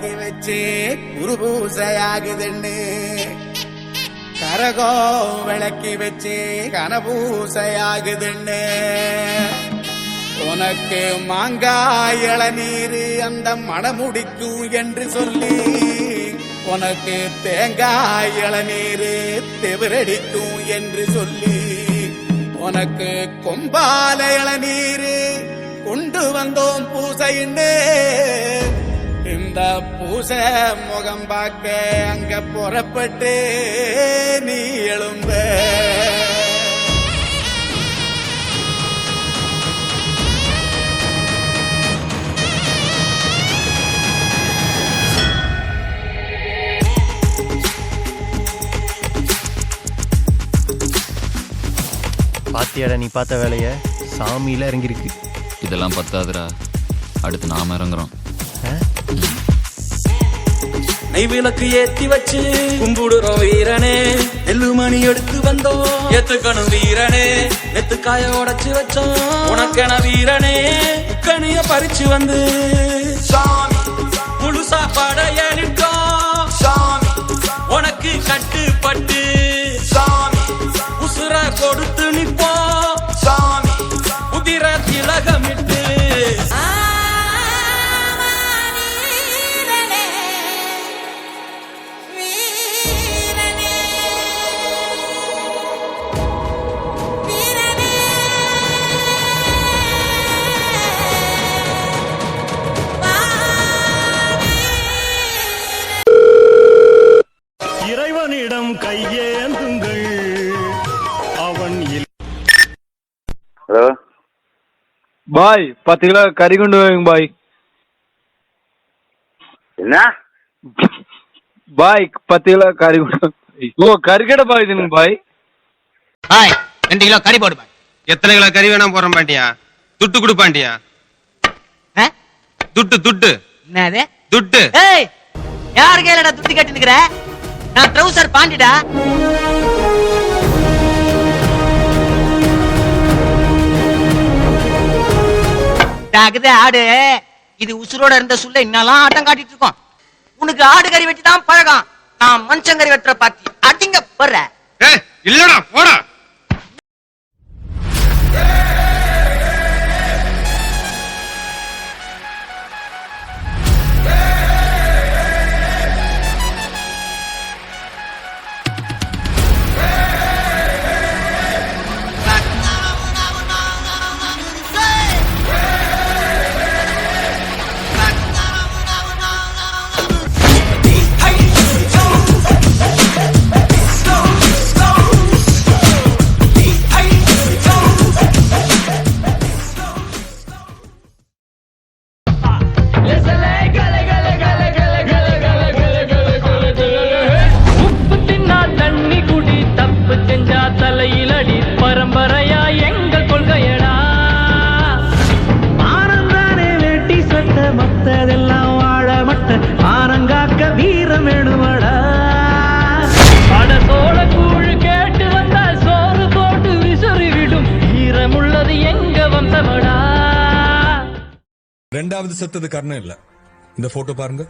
விளக்கி வச்சு குருபூசையாகுதுன்னு கரகோ விளக்கி வச்சு கனபூசையாகுதுன்னு உனக்கு மாங்காய் இளநீர் அந்த மணமுடிக்கும் என்று சொல்லி உனக்கு தேங்காய் இளநீர் தெவிரடிக்கும் என்று சொல்லி உனக்கு கொம்பால இளநீர் கொண்டு வந்தோம் பூசைன்னு இந்த பூசை முகம் பார்க்க அங்க புறப்பட்டு நீ எழும்ப பாத்தியாடா நீ பார்த்த வேலைய சாமியில இறங்கிருக்கு. இதெல்லாம் பத்தாதுடா, அடுத்து நாம இறங்குறோம். நெய்விளக்கு ஏத்தி வச்சு கும்பிடுறோம் வீரனே, எள்ளுமணி எடுத்து வந்தோம் ஏத்துக்கணும் வீரனே, நெத்துக்காய உடைச்சு வச்சோம் உனக்கென வீரனே, கனிய பறிச்சு வந்து சாமி முழு சாப்பாட ஏறிட்டோம் சாமி, உனக்கு கட்டுப்பட்டு சாமி உசுர கொடுத்து நிப்போம் சாமி, உதிர திலகமிட்டு இறைவனிடம் கையேந்துங்கள் அவன். ஹலோ பாய் 10 கிலோ கறி கொண்டு வாங்க பாய். என்ன பாய் 10 கிலோ கறி கொண்டு. ஓ கறிக்கடை பாய் இதுங்க பாய். பாய் 2 கிலோ கறி போடு பாய். எத்தனை கிலோ கறி வேணாம் போறேன் பாண்டியா? துட்டு கொடு பாண்டியா. துட்டு துட்டு என்னது துட்டு? ஏய் யார் கையிலடா துட்டு கட்டி நிக்கிற? நான் ட்ரவுசர் பாண்டிடா. டாகுது ஆடு, இது உசுரோட இருந்த சொல்ல இன்னெல்லாம் ஆட்டம் காட்டிட்டு இருக்கோம். உனக்கு ஆடு கறி வெட்டி தான் பழகம், நான் மனுஷங்கறி வெட்டுற பாத்தி அடிங்க போற. இல்லடா போடா. ரெண்டாவது செத்தது கர்ணம் இல்ல. இந்த போட்டோ பாருங்க.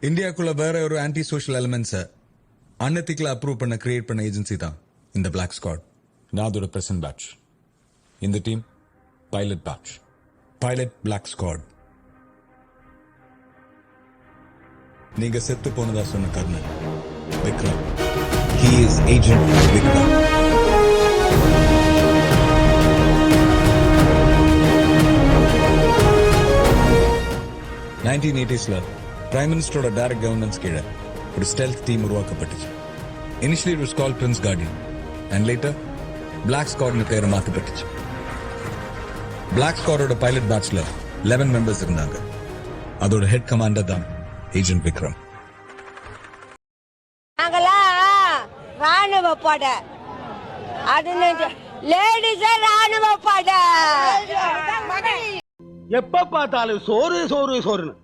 இந்தியாக்குள்ள வேற ஒரு ஆன்டி சோஷியல் எலிமெண்ட்ஸை அன்எத்திக்கலா அப்ரூவ் பண்ண கிரியேட் பண்ண ஏஜென்சி தான் இந்த பிளாக் ஸ்குவாட். நான் அதோட பிரசன்ட் பேட்ச். இந்த team pilot batch, pilot black squad. நீங்க செத்து போனதா சொன்ன Karnan Vikram. He is Agent Vikram. Prime மினிஸ்டரோட டைரக்ட் கவர்னன்ஸ் கீழே ஒரு ஸ்டெல்த் டீம் உருவாக்கப்பட்டுச்சு. Initially it was called prince guardian and later black ஸ்குவாட்னு பேரை மாற்றப்பட்டுச்சு. பிளாக் ஸ்குவாடோட பைலட் பேட்ச்ல 11 மெம்பர்ஸ் இருந்தாங்க. அதோட ஹெட் கமாண்டர் தான் ஏஜென்ட் விக்ரம். ராணுவ பட அது லேடிஸ் ராணுவ பட. எப்ப பார்த்தாலும் சோறு சோறு சோறுன்னு.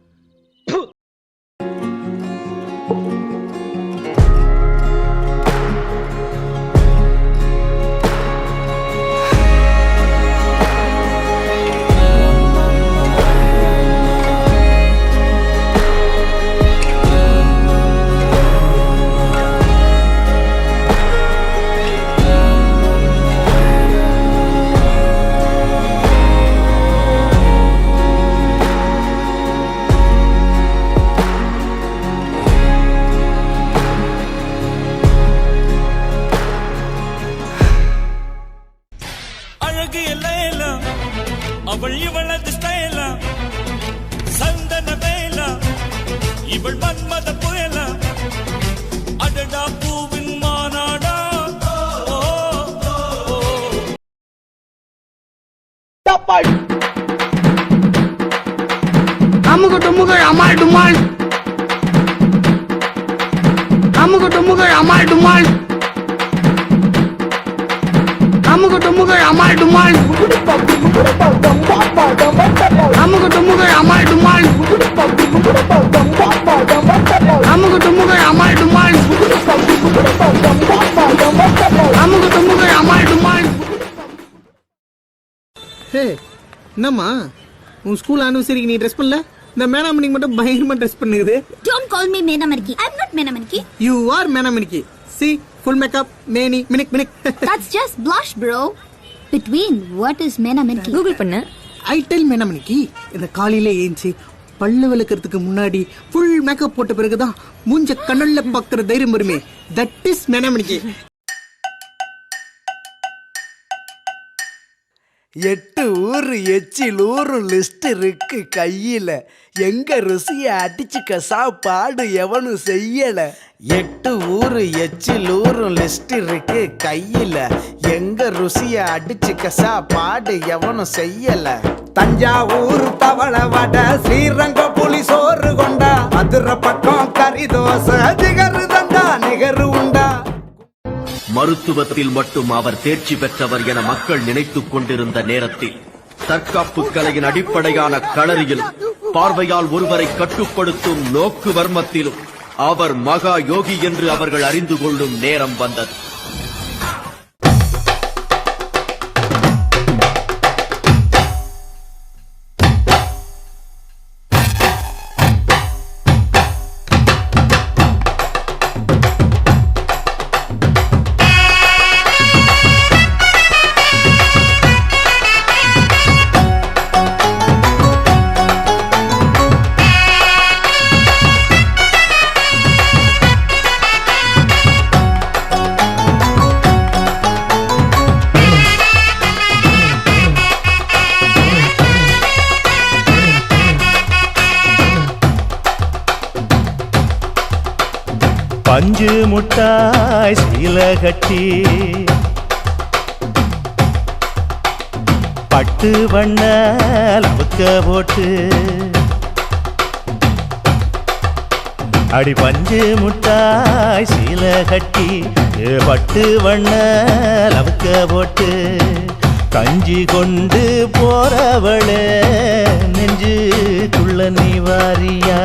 அப்பாடி அமுக டுமுக அமால் டுமால் அமுக டுமுக அமால் டுமால் அமுக டுமுக அமால் டுமால் அமுக டுமுக அமால் டுமால் அமுக டுமுக அமால் டுமால் அமுக டுமுக அமால் டுமால். ஹே என்னம்மா உன் ஸ்கூல் ஆனிவர்சரிக்கு நீ ட்ரெஸ் பண்ணல? இந்த மேனாமணிக்கு மட்டும் பயங்கரமா ட்ரெஸ் பண்ணுது. Don't call me Menamaniki. I'm not Menamaniki. You are மேனாமணிக்கு. See, full makeup, மேனி மினிக் மினிக். That's just blush, bro. Between what is Menamaniki? Google பண்ணு. I tell மேனாமணிக்கு இந்த காலையில ஏஞ்சி பல்லு விளக்கிறதுக்கு முன்னாடி ஃபுல் மேக்கப் போட்ட பிறகுதான் மூஞ்ச கண்ணல்ல பாக்குற தைரியம் வருமே. That is மேனாமணிக்கு. 8 ஊரு எச்சில் ஊரும் லிஸ்ட் இருக்கு கையில, எங்க ருசிய அடிச்சுக்க சாப்பாடு எவனும் செய்யல. 8 ஊரு எச்சில் ஊரும் லிஸ்ட் இருக்கு கையில, எங்க ருசிய அடிச்சுக்க சாப்பாடு எவனும் செய்யல. தஞ்சாவூர் தவள வடை, ஸ்ரீரங்கம் புலி சோறு கொண்டா, மதுரை பக்கம் கறி தோசை, ஜிகரு தண்டா நிகரு உண்டா. மருத்துவத்தில் மட்டும் அவர் தேர்ச்சி பெற்றவர் என மக்கள் நினைத்துக் கொண்டிருந்த நேரத்தில் தற்காப்பு கலையின் அடிப்படையான களரியிலும் பார்வையால் ஒருவரை கட்டுப்படுத்தும் நோக்கு வர்மத்திலும் அவர் மகா யோகி என்று அவர்கள் அறிந்து கொள்ளும் நேரம் வந்தது. பஞ்சு முட்டாய் சீல கட்டி பட்டு வண்ண லவுக்க போட்டு, அடி பஞ்சு முட்டாய் சீல கட்டி பட்டு வண்ண லவுக்க போட்டு, கஞ்சி கொண்டு போறவளே நெஞ்சுக்குள்ள நீ வாரியா?